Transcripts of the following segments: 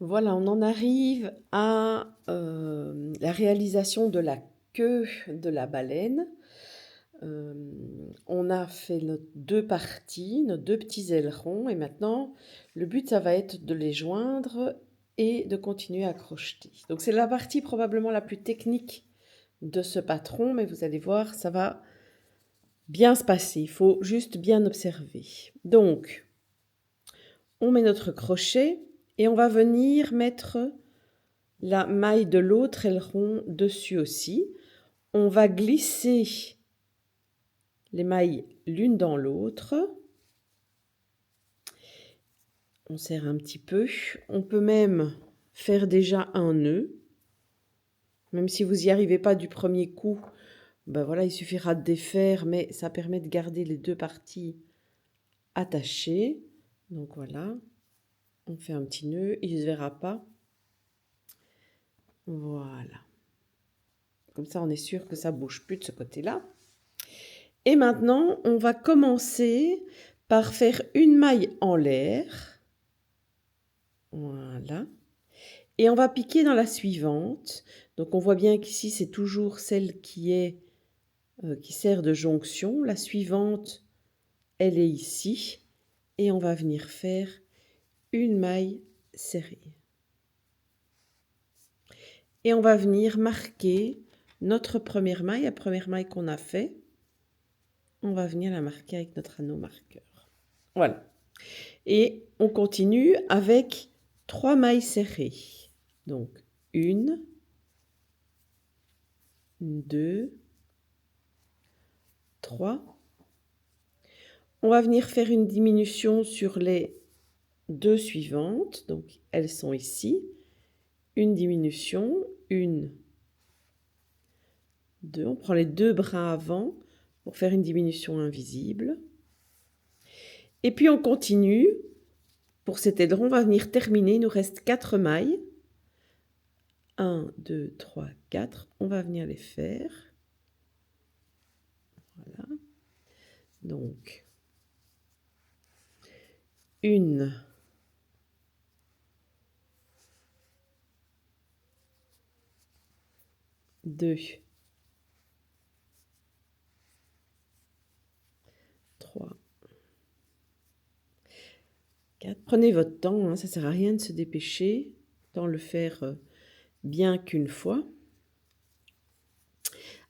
Voilà, on en arrive à la réalisation de la queue de la baleine. On a fait nos deux parties, nos deux petits ailerons, et maintenant, le but, ça va être de les joindre et de continuer à crocheter. Donc, c'est la partie probablement la plus technique de ce patron, mais vous allez voir, ça va bien se passer. Il faut juste bien observer. Donc, on met notre crochet et on va venir mettre la maille de l'autre aileron dessus aussi. On va glisser les mailles l'une dans l'autre. On serre un petit peu. On peut même faire déjà un nœud. Même si vous n'y arrivez pas du premier coup, ben voilà, il suffira de défaire, mais ça permet de garder les deux parties attachées. Donc voilà, on fait un petit nœud, il ne se verra pas. Voilà. Comme ça, on est sûr que ça ne bouge plus de ce côté-là. Et maintenant, on va commencer par faire une maille en l'air. Voilà. Et on va piquer dans la suivante. Donc on voit bien qu'ici, c'est toujours celle qui sert de jonction. La suivante, elle est ici. Et on va venir faire une maille serrée. Et on va venir marquer notre première maille, la première maille qu'on a fait. On va venir la marquer avec notre anneau marqueur. Voilà. Et on continue avec 3 mailles serrées. Donc, 1, 2, 3. On va venir faire une diminution sur les 2 suivantes. Donc, elles sont ici. Une diminution, 1, 2. On prend les 2 brins avant pour faire une diminution invisible. Et puis, on continue. Pour cet aileron, on va venir terminer. Il nous reste 4 mailles. 1, 2, 3, 4. On va venir les faire. Voilà. Donc, 1, 2, 3, 4. Prenez votre temps, hein, ça ne sert à rien de se dépêcher. Autant le faire bien qu'une fois.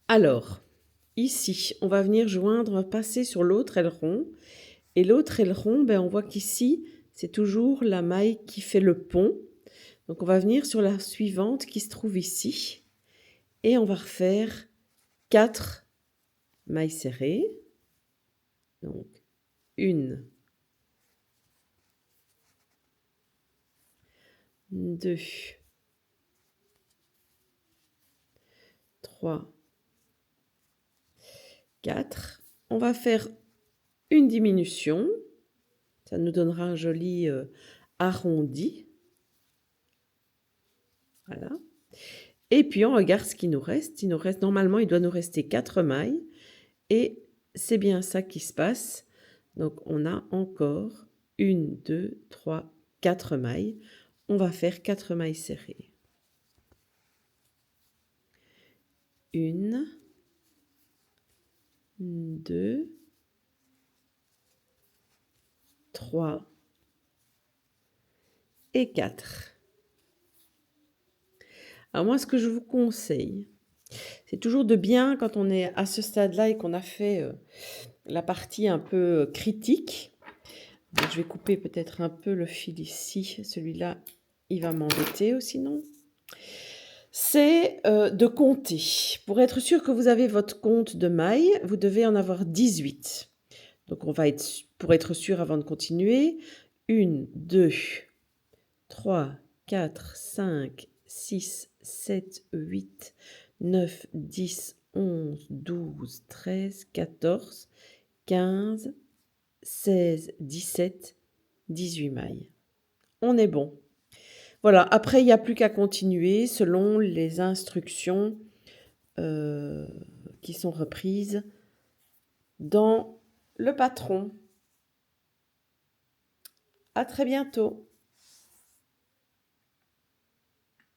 Alors, ici, on va venir joindre, on va passer sur l'autre aileron. Et l'autre aileron, ben, on voit qu'ici, c'est toujours la maille qui fait le pont. Donc, on va venir sur la suivante qui se trouve ici. Et on va refaire 4 mailles serrées. Donc, 1, 2, 3, 4. On va faire une diminution. Ça nous donnera un joli arrondi. Voilà. Et puis, on regarde ce qui nous reste. Il nous reste, normalement, il doit nous rester 4 mailles. Et c'est bien ça qui se passe. Donc, on a encore 1, 2, 3, 4 mailles. On va faire 4 mailles serrées. 1, 2, 3 et 4. Alors moi, ce que je vous conseille, c'est toujours de bien, quand on est à ce stade-là et qu'on a fait la partie un peu critique. Donc, je vais couper peut-être un peu le fil ici. Celui-là, il va m'embêter sinon. C'est de compter. Pour être sûr que vous avez votre compte de mailles, vous devez en avoir 18. Donc, on va être, pour être sûr avant de continuer, 1, 2, 3, 4, 5, 6, 7, 8, 9, 10, 11, 12, 13, 14, 15, 16, 17, 18 mailles. On est bon. Voilà, après, il n'y a plus qu'à continuer selon les instructions qui sont reprises dans le patron. À très bientôt.